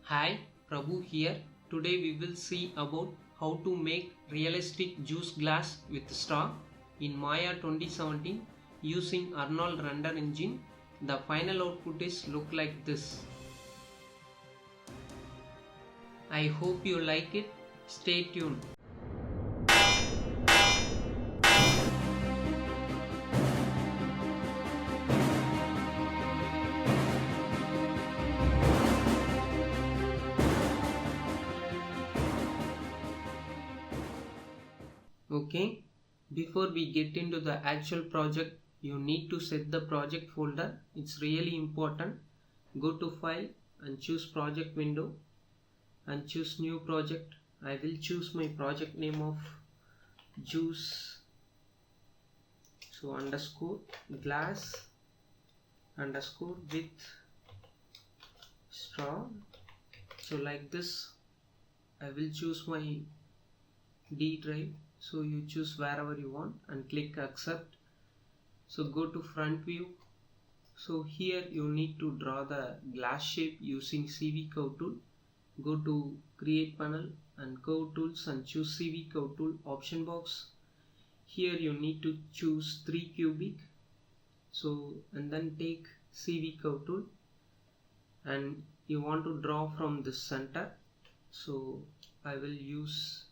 Hi, Prabhu here. Today we will see about how to make realistic juice glass with straw in Maya 2017 using Arnold render engine. The final output is look like this. I hope you like it. Stay tuned. Okay, before we get into the actual project, you need to set the project folder. It's really important. Go to file and choose project window and choose new project. I will choose my project name of juice, so underscore glass underscore with straw. So like this, I will choose my D drive. So you choose wherever you want and click accept. So go to front view. So here you need to draw the glass shape using CV curve tool. Go to create panel and curve tools and choose CV curve tool option box. Here you need to choose 3 cubic. So and then take CV curve tool and you want to draw from the center. So I will use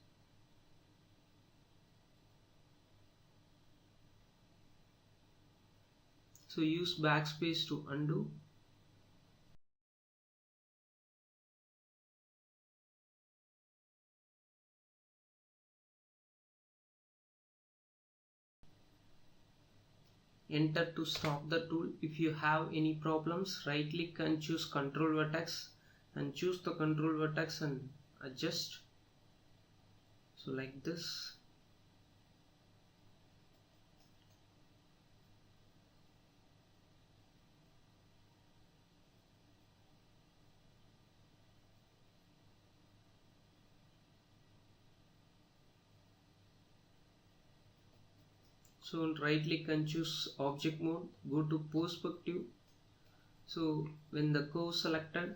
use backspace to undo. Enter to stop the tool. If you have any problems, right click and choose control vertex and choose the control vertex and adjust. So like this. So right click and choose object mode, go to perspective. So when the curve selected,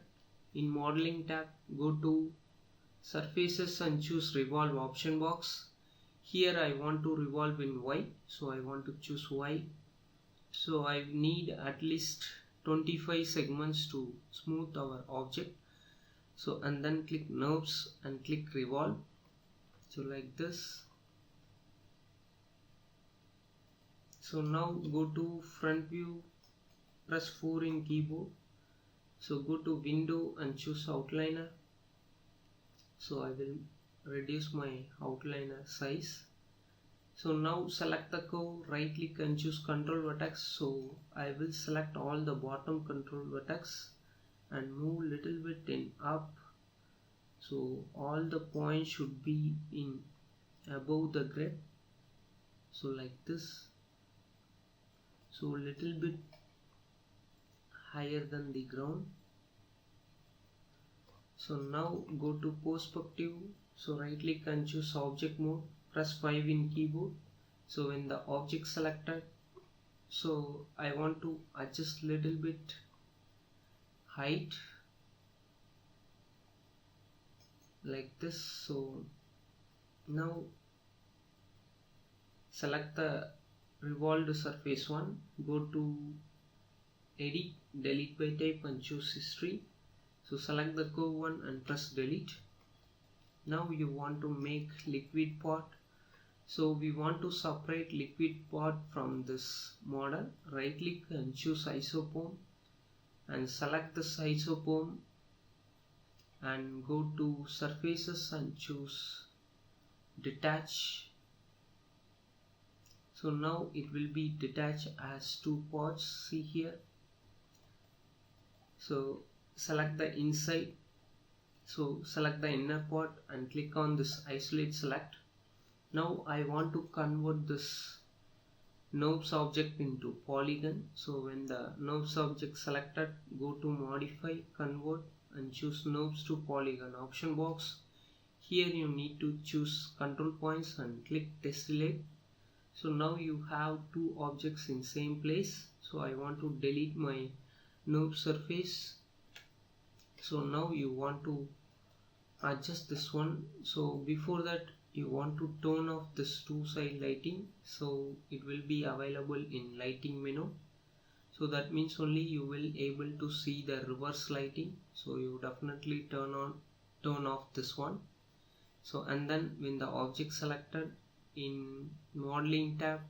in modeling tab go to surfaces and choose revolve option box. Here I want to revolve in Y, so I want to choose Y. So I need at least 25 segments to smooth our object. So and then click knobs and click revolve. So like this. So now go to front view, press 4 in keyboard. So go to window and choose outliner. So I will reduce my outliner size. So now select the curve, right click and choose control vertex. So I will select all the bottom control vertex and move little bit in up. So all the points should be in above the grid. So like this. So little bit higher than the ground. So now go to perspective. So right click and choose object mode, press 5 in keyboard. So when the object selected, so I want to adjust little bit height like this. So now select the revolved surface one, go to edit, delete by type and choose history. So select the curve one and press delete. Now you want to make liquid part. So we want to separate liquid part from this model. Right click and choose isopome and select this isopome and go to surfaces and choose detach. So now it will be detached as 2 parts. See here. So select the inside. So select the inner part and click on this isolate select. Now I want to convert this knobs object into polygon. So when the knobs object selected, go to modify, convert and choose knobs to polygon option box. Here you need to choose control points and click tessellate. So now you have 2 objects in same place. So I want to delete my knob surface. So now you want to adjust this one. So before that you want to turn off this two side lighting, so it will be available in lighting menu. So that means only you will able to see the reverse lighting. So you definitely turn off this one. So and then when the object selected in modeling tab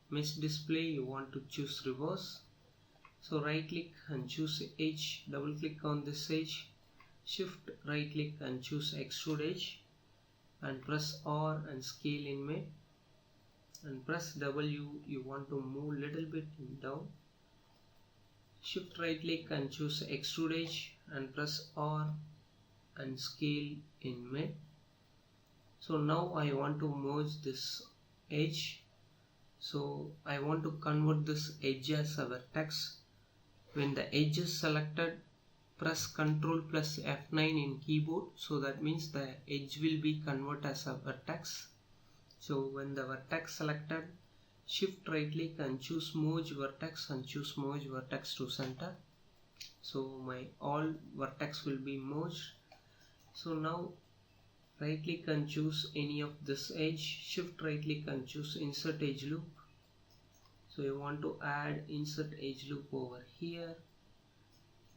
mesh display, you want to choose reverse. So right click and choose edge, double click on this edge, shift right click and choose extrude edge, and press R and scale in mid, and press W, you want to move little bit down, shift right click and choose extrude edge and press R and scale in mid. So now I want to merge this edge, so I want to convert this edge as a vertex. When the edge is selected, press Ctrl plus F9 in keyboard, so that means the edge will be converted as a vertex. So when the vertex selected, shift right click and choose merge vertex and choose merge vertex to center. So my all vertex will be merged. So now right click and choose any of this edge, shift right click and choose insert edge loop. So you want to add insert edge loop over here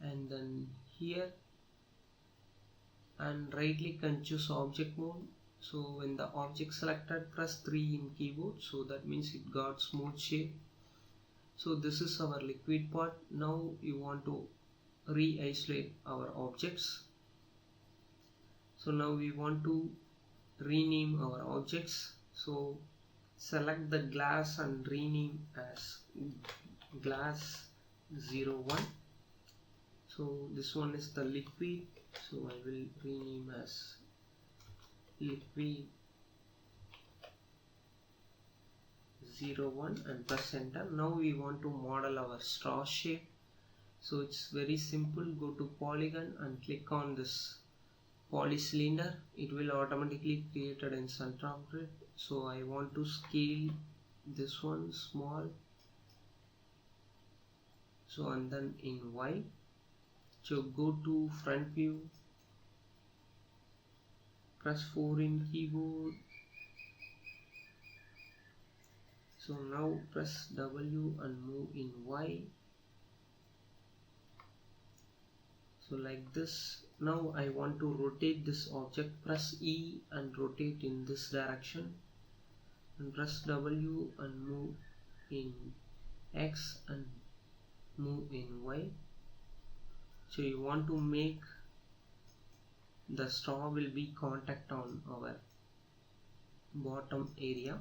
and then here, and right click and choose object mode. So when the object selected, press 3 in keyboard, so that means it got smooth shape. So this is our liquid part. Now you want to re-isolate our objects. So now we want to rename our objects. So select the glass and rename as glass 01. So this one is the liquid, so I will rename as liquid 01 and press enter. Now we want to model our straw shape. So it's very simple. Go to polygon and click on this polycylinder. It will automatically created in center of grid. So I want to scale this one small. So and then in Y. So go to front view, press 4 in keyboard. So now press W and move in Y. So like this. Now I want to rotate this object, press E and rotate in this direction, and press W and move in X and move in Y. So you want to make the straw will be contact on our bottom area.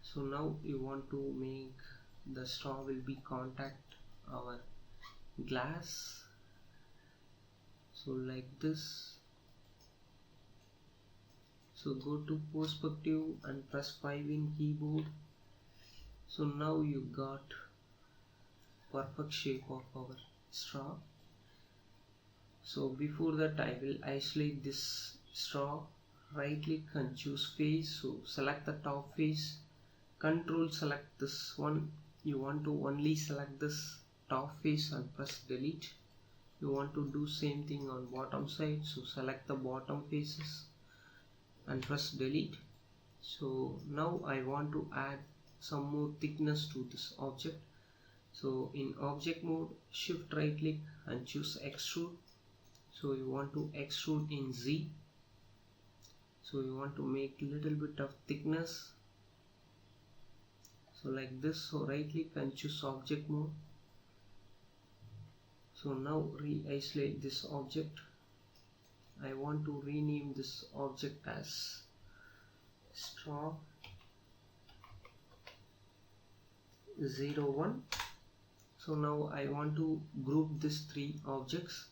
So now you want to make the straw will be contact our glass. So like this. So go to perspective and press 5 in keyboard. So now you got perfect shape of our straw. So before that I will isolate this straw. Right click and choose face. So select the top face, control select this one. You want to only select this top face and press delete. You want to do same thing on bottom side, so select the bottom faces and press delete. So now I want to add some more thickness to this object. So in object mode, shift right click and choose extrude. So you want to extrude in Z. So you want to make little bit of thickness. So like this. So right click and choose object mode. So now re-isolate this object. I want to rename this object as straw 01. So now I want to group these 3 objects.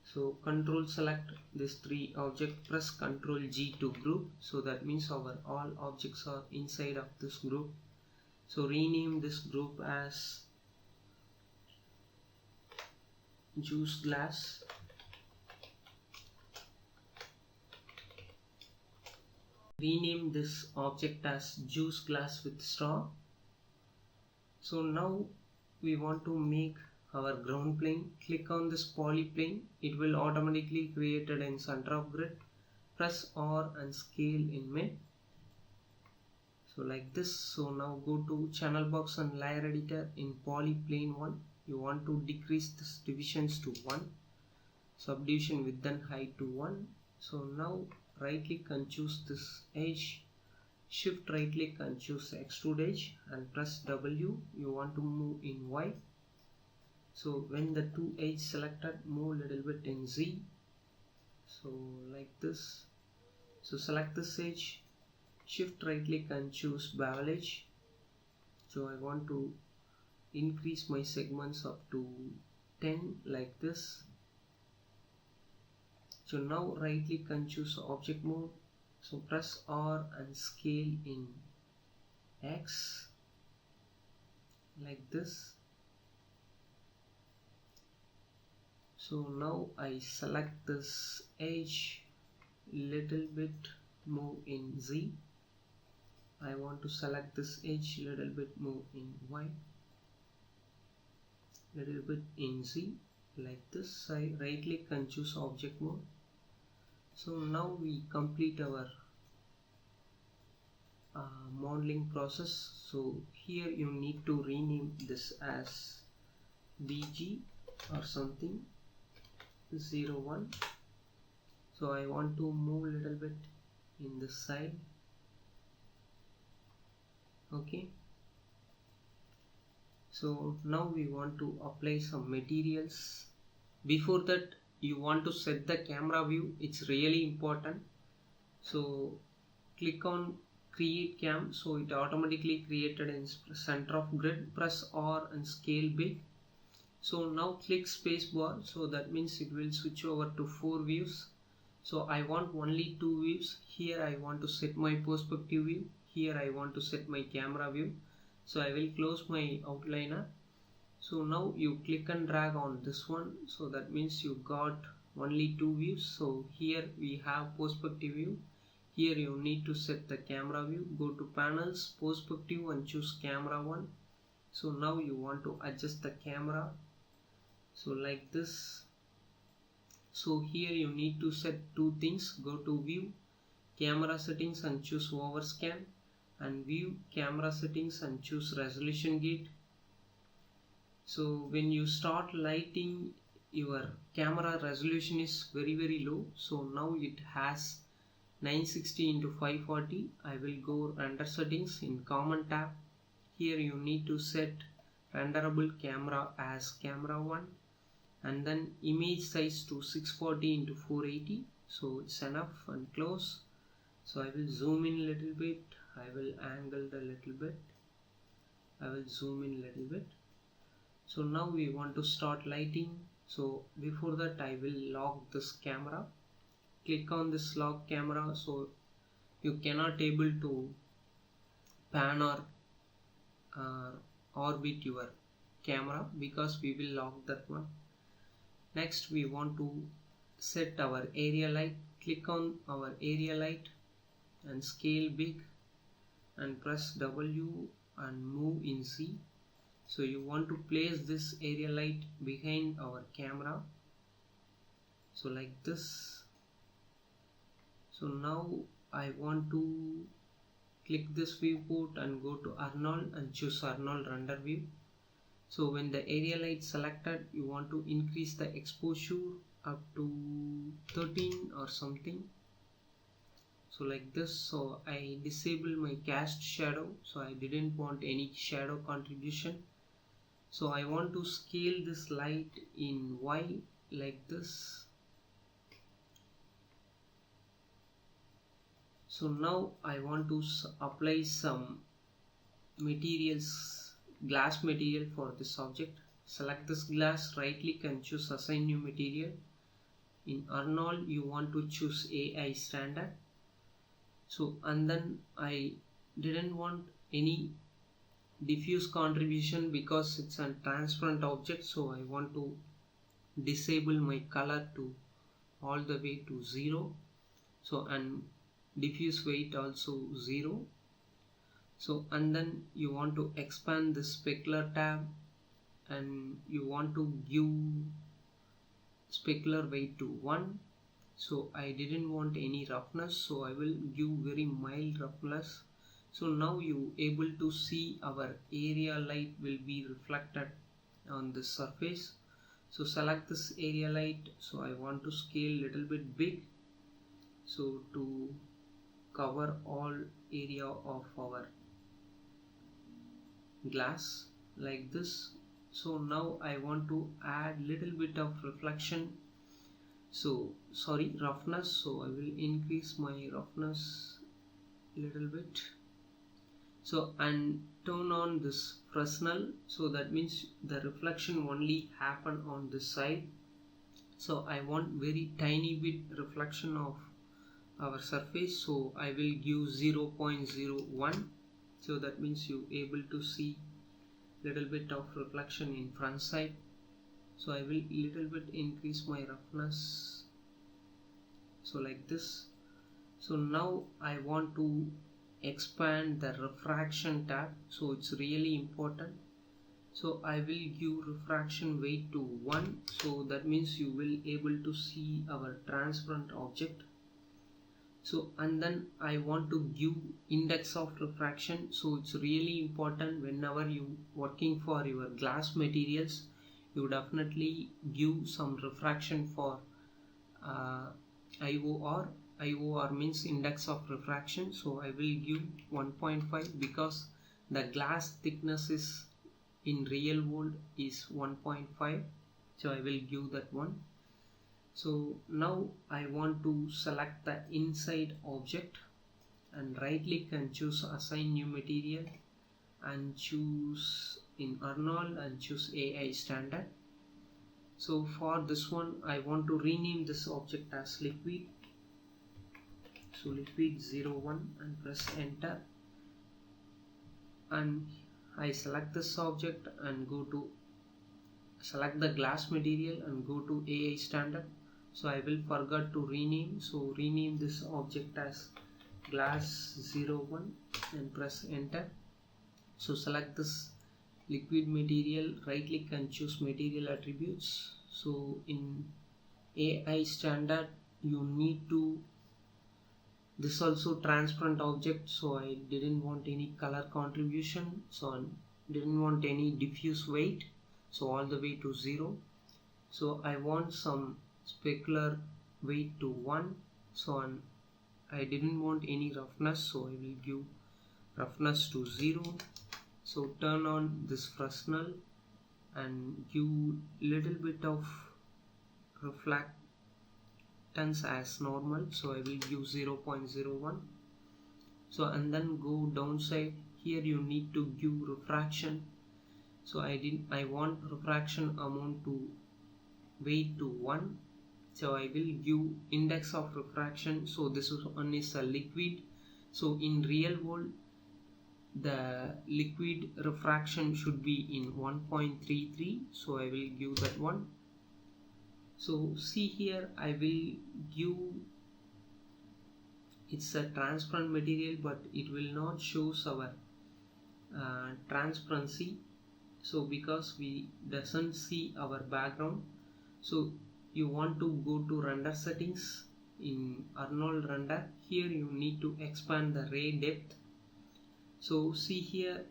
So control select these 3 objects, press Ctrl G to group. So that means our all objects are inside of this group. So rename this group as juice glass. Rename this object as juice glass with straw. So now we want to make our ground plane. Click on this polyplane. It will automatically created in center of grid. Press R and scale in mid. So like this. So now go to channel box and layer editor. In polyplane 1 you want to decrease this divisions to 1, subdivision width and height to 1. So now right click and choose this edge, shift right click and choose extrude edge and press W. You want to move in Y. So when the two edge selected, move little bit in Z. So like this. So select this edge, shift right click and choose bevel edge. So I want to increase my segments up to 10 like this. So now right click and choose object mode. So press R and scale in X like this. So now I select this edge, little bit move in Z. I want to select this edge, little bit move in Y, little bit in Z like this. I right click and choose object mode. So now we complete our modeling process. So here you need to rename this as BG or something 01. So I want to move a little bit in this side. Okay. So now we want to apply some materials. Before that you want to set the camera view. It's really important. So click on create cam. So it automatically created in center of grid. Press R and scale big. So now click space bar. So that means it will switch over to 4 views. So I want only 2 views. Here I want to set my perspective view. Here I want to set my camera view. So I will close my outliner. So now you click and drag on this one. So that means you got only 2 views. So here we have perspective view. Here you need to set the camera view. Go to panels, perspective and choose camera 1. So now you want to adjust the camera. So like this. So here you need to set 2 things. Go to view, camera settings and choose overscan, and view, camera settings and choose resolution gate. So when you start lighting, your camera resolution is very low. So now it has 960 into 540. I will go render settings in common tab. Here you need to set renderable camera as camera 1 and then image size to 640 into 480. So it's enough, and close. So I will zoom in a little bit. I will angle a little bit. I will zoom in a little bit. So now we want to start lighting. So before that I will lock this camera. Click on this lock camera. So you cannot able to pan or orbit your camera because we will lock that one. Next we want to set our area light. Click on our area light and scale big and press W and move in Z. So you want to place this area light behind our camera. So like this. So now I want to click this viewport and go to Arnold and choose Arnold render view. So when the area light selected, you want to increase the exposure up to 13 or something. So like this. So I disable my cast shadow. So I didn't want any shadow contribution. So I want to scale this light in Y like this. So now I want to apply some materials, glass material for this object. Select this glass, right click and choose assign new material. In Arnold you want to choose AI standard. So and then I didn't want any diffuse contribution because it's a transparent object. So I want to disable my color to all the way to 0. So and diffuse weight also 0. So and then you want to expand the specular tab. and you want to give specular weight to 1. So I didn't want any roughness, so I will give very mild roughness. So now you able to see our area light will be reflected on this surface. So select this area light. So I want to scale little bit big, so to cover all area of our glass like this. So now I want to add little bit of reflection, roughness. So I will increase my roughness little bit. So and turn on this Fresnel, so that means the reflection only happen on this side. So I want very tiny bit reflection of our surface, so I will give 0.01. so that means you able to see little bit of reflection in front side. So I will little bit increase my roughness, so like this. So now I want to expand the refraction tab, so it's really important. So I will give refraction weight to 1, so that means you will able to see our transparent object. So and then I want to give index of refraction, so it's really important whenever you working for your glass materials, you definitely give some refraction for IOR. IOR means index of refraction. So I will give 1.5 because the glass thickness is in real world is 1.5, so I will give that one. So now I want to select the inside object and right click and choose assign new material and choose in Arnold and choose AI standard. So for this one I want to rename this object as liquid. So liquid 01 and press enter, and I select this object and go to select the glass material and go to AI standard. So I will forget to rename, so rename this object as glass 01 and press enter. So select this liquid material, right click and choose material attributes. So in AI standard you need to, this also transparent object, so I didn't want any color contribution, so I didn't want any diffuse weight, so all the way to 0. So I want some specular weight to 1, so I didn't want any roughness, so I will give roughness to 0. So turn on this Fresnel and give little bit of reflectance as normal, so I will give 0.01. so and then go downside. Here you need to give refraction, so I want refraction amount to weight to 1, so I will give index of refraction. So this one is a liquid, so in real world the liquid refraction should be in 1.33, so I will give that one. So see here I will give, it's a transparent material but it will not shows our transparency, so because we doesn't see our background. So you want to go to render settings in Arnold render. Here you need to expand the ray depth. So see here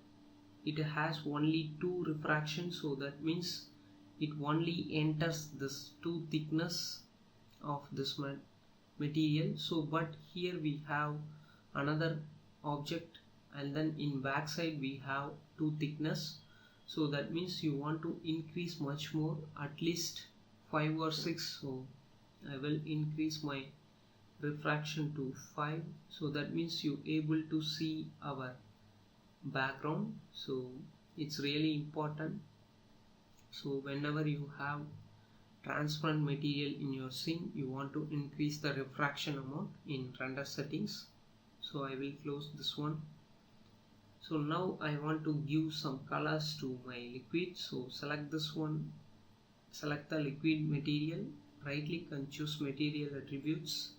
it has only 2 refractions, so that means it only enters this 2 thickness of this material. So but here we have another object and then in back side we have 2 thickness, so that means you want to increase much more, at least 5 or 6. So I will increase my refraction to 5, so that means you able to see our background. So it's really important. So whenever you have transparent material in your scene, you want to increase the refraction amount in render settings. So I will close this one. So now I want to give some colors to my liquid, so select this one, select the liquid material, right click and choose material attributes.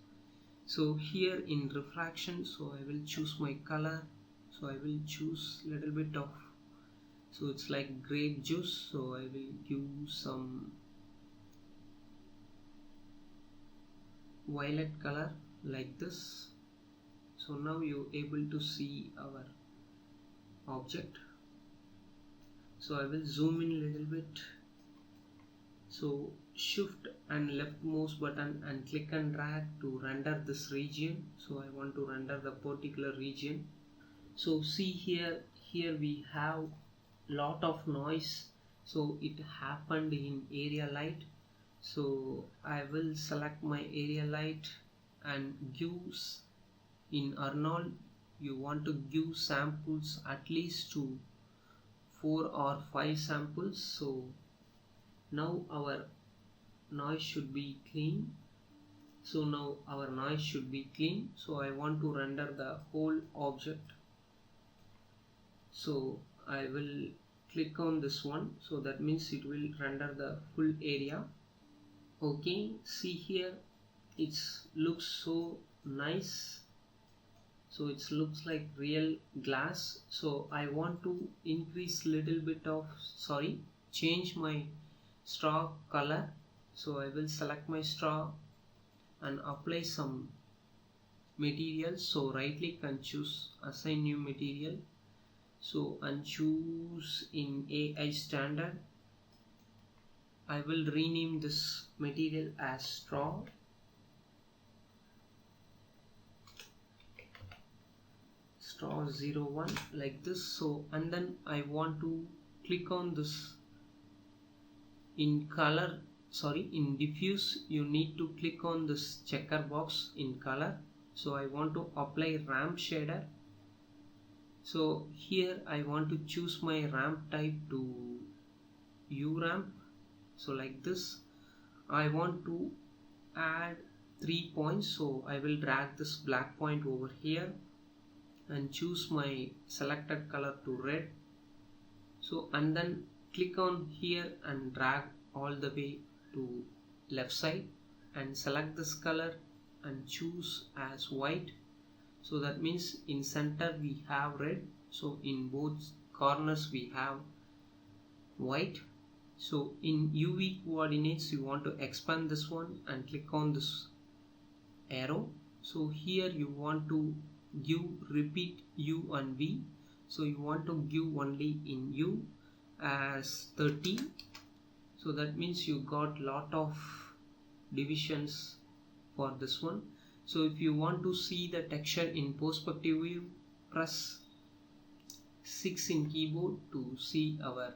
So here in refraction, so I will choose my color, so I will choose little bit of So it's like grape juice, so I will give some violet color like this. So now you're able to see our object. So I will zoom in a little bit. So shift and left mouse button and click and drag to render this region. So I want to render the particular region. So see here we have lot of noise, so it happened in area light. So I will select my area light and gives in Arnold you want to give samples at least to 4 or 5 samples. So now our noise should be clean. So I want to render the whole object. So I will click on this one, so that means it will render the full area. Okay, see here it looks so nice, so it looks like real glass. So I want to increase little bit of change my straw color. So I will select my straw and apply some material. So right click and choose assign new material. So and choose in AI standard. I will rename this material as straw. Straw 01 like this. So and then I want to click on this in color, in diffuse. You need to click on this checker box in color. So I want to apply ramp shader. So here I want to choose my ramp type to U ramp. So like this. I want to add 3 points, so I will drag this black point over here and choose my selected color to red. So and then click on here and drag all the way to left side and select this color and choose as white. So that means in center we have red, so in both corners we have white. So in UV coordinates you want to expand this one and click on this arrow. So here you want to give repeat U and V. So you want to give only in U as 30. So that means you got lot of divisions for this one. So if you want to see the texture in perspective view, press 6 in keyboard to see our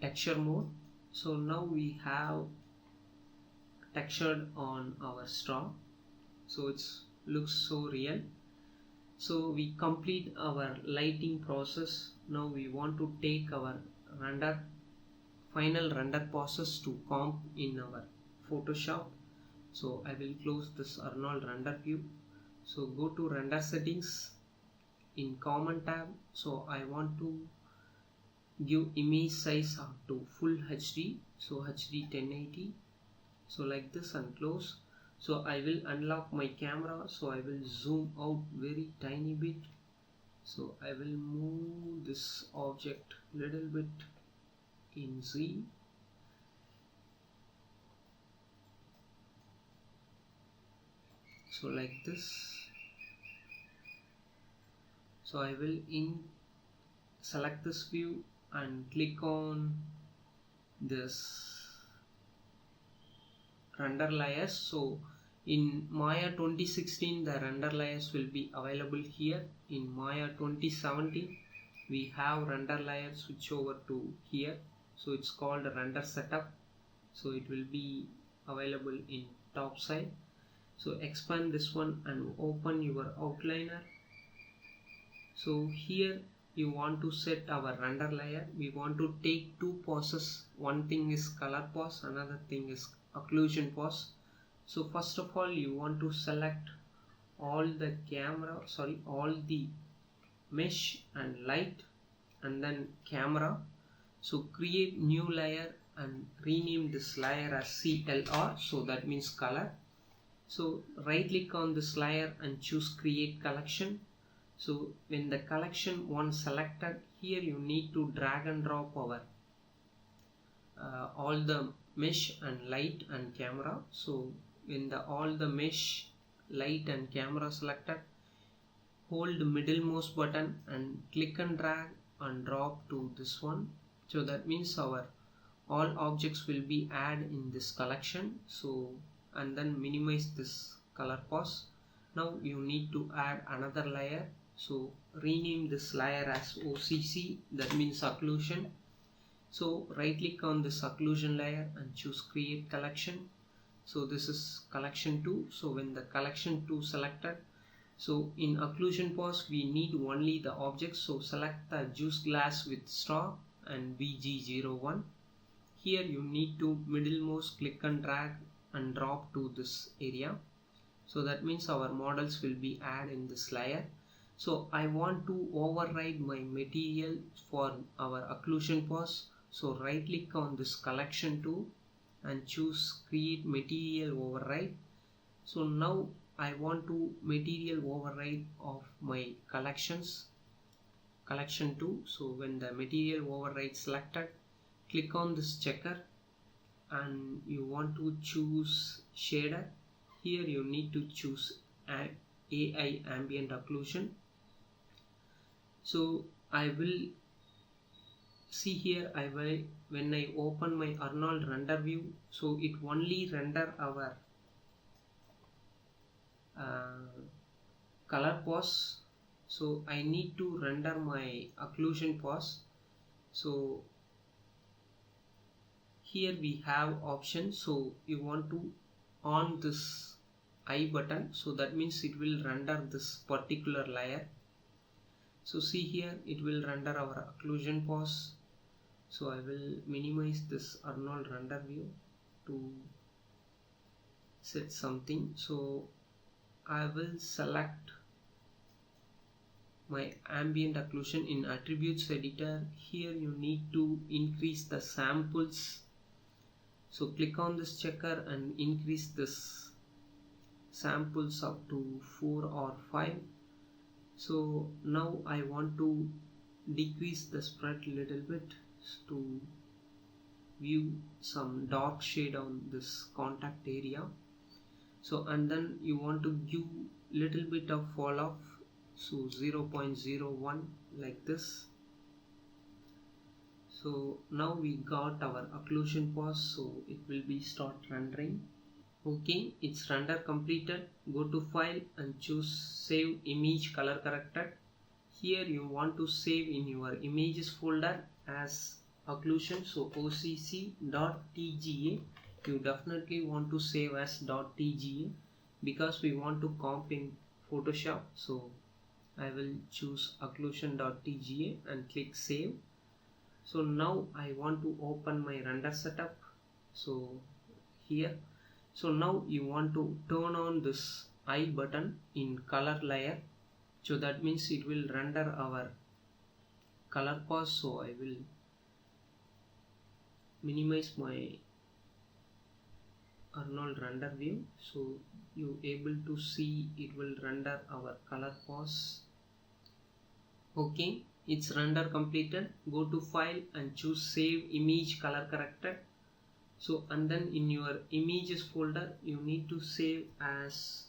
texture mode. So now we have textured on our straw, so it looks so real. So we complete our lighting process. Now we want to take our final render process to comp in our Photoshop. So I will close this Arnold render view. So go to render settings in common tab. So I want to give image size up to full HD, so HD 1080. So like this and close. So I will unlock my camera, so I will zoom out very tiny bit. So I will move this object little bit in Z. So like this. So I will select this view and click on this render layers. So in Maya 2016 the render layers will be available here. In Maya 2017 we have render layers switch over to here, so it's called render setup. So it will be available in top side. So expand this one and open your outliner. So here you want to set our render layer. We want to take 2 passes. One thing is color pass, another thing is occlusion pass. So first of all you want to select all the all the mesh and light and then camera. So create new layer and rename this layer as CLR, so that means color. So right click on this layer and choose create collection. So when the collection one selected, here you need to drag and drop our all the mesh and light and camera. So when all the mesh, light and camera selected, hold the middlemost button and click and drag and drop to this one. So that means our all objects will be added in this collection. So and then minimize this color pause. Now you need to add another layer. So rename this layer as OCC, that means occlusion. So right click on this occlusion layer and choose create collection. So this is collection 2. So when the collection 2 selected, so in occlusion pause we need only the objects. So select the juice glass with straw and VG01. Here you need to middlemost click and drag and drop to this area. So that means our models will be added in this layer. So I want to override my material for our occlusion pause. So right click on this collection 2 and choose create material override. So now I want to material override of my collection 2. So when the material override selected, click on this checker and you want to choose shader. Here you need to choose AI ambient occlusion. So I will see here, when I open my Arnold render view, so it only render our color pause. So I need to render my occlusion pause. So here we have options. So you want to on this I button, so that means it will render this particular layer. So see here, it will render our occlusion pause. So I will minimize this Arnold render view to set something. So I will select my ambient occlusion in attributes editor. Here you need to increase the samples. So click on this checker and increase this samples up to 4 or 5. So now I want to decrease the spread a little bit to view some dark shade on this contact area. So and then you want to give little bit of fall off, so 0.01 like this. So now we got our occlusion pause, so it will be start rendering. Okay, it's render completed. Go to file and choose save image color corrected. Here you want to save in your images folder as occlusion, so OCC.tga. You definitely want to save as .tga because we want to comp in Photoshop. So I will choose occlusion.tga and click save. So now I want to open my render setup. So here, so now you want to turn on this I button in color layer. So that means it will render our color pause. So I will minimize my Arnold render view, so you able to see it will render our color pause. Okay, it's render completed. Go to file and choose save image color corrected. So and then in your images folder you need to save as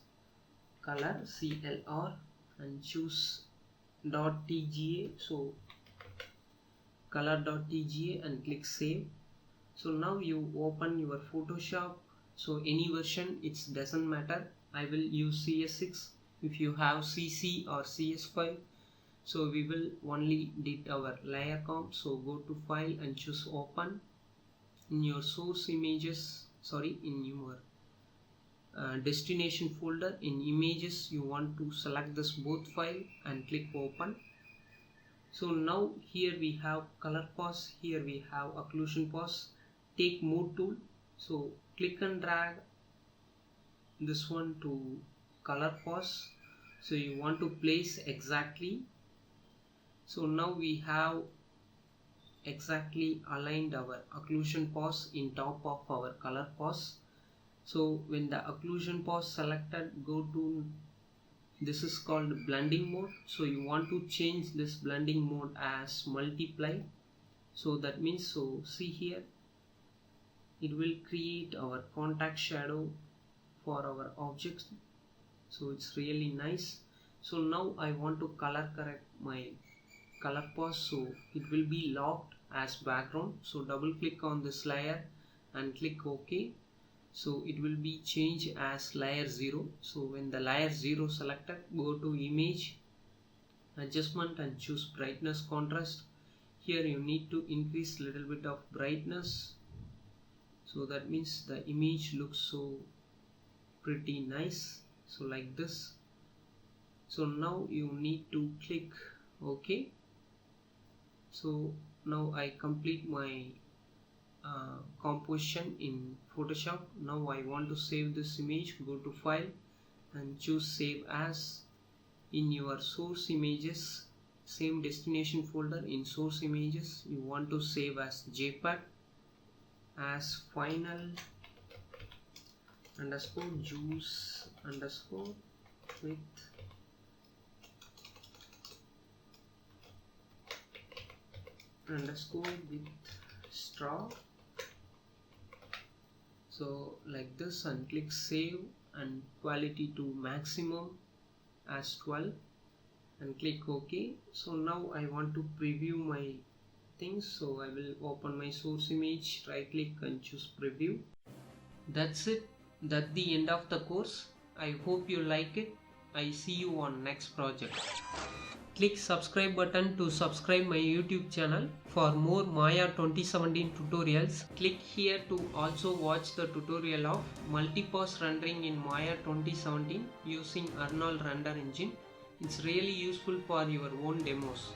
color CLR and choose .tga. So color.tga and click save. So now you open your Photoshop. So any version, it doesn't matter. I will use CS6. If you have CC or CS5, so we will only did our layer comp. So go to file and choose open. In your source images, in your destination folder, in images you want to select this both file and click open. So now here we have color pause, here we have occlusion pause. Take mode tool, so click and drag this one to color pause. So you want to place exactly. So now we have exactly aligned our occlusion pause in top of our color pause. So when the occlusion pause selected, go to this is called blending mode. So you want to change this blending mode as multiply. So that means, so see here, it will create our contact shadow for our objects. So it's really nice. So now I want to color correct my color path, so it will be locked as background. So double click on this layer and click OK. So it will be changed as layer 0. So when the layer 0 selected, go to image, adjustment and choose brightness contrast. Here you need to increase little bit of brightness. So that means the image looks so pretty nice. So like this. So now you need to click OK. So now I complete my composition in Photoshop. Now I want to save this image. Go to file and choose save as. In your source images, same destination folder, in source images you want to save as JPEG, as final underscore juice underscore with underscore with straw. So like this, and click save and quality to maximum as 12 and click OK. So now I want to preview my things. So I will open my source image, right click and choose preview. That's it. That's the end of the course. I hope you like it. I see you on next project. Click subscribe button to subscribe my YouTube channel for more Maya 2017 tutorials. Click here to also watch the tutorial of multi-pass rendering in Maya 2017 using Arnold render engine. It's really useful for your own demos.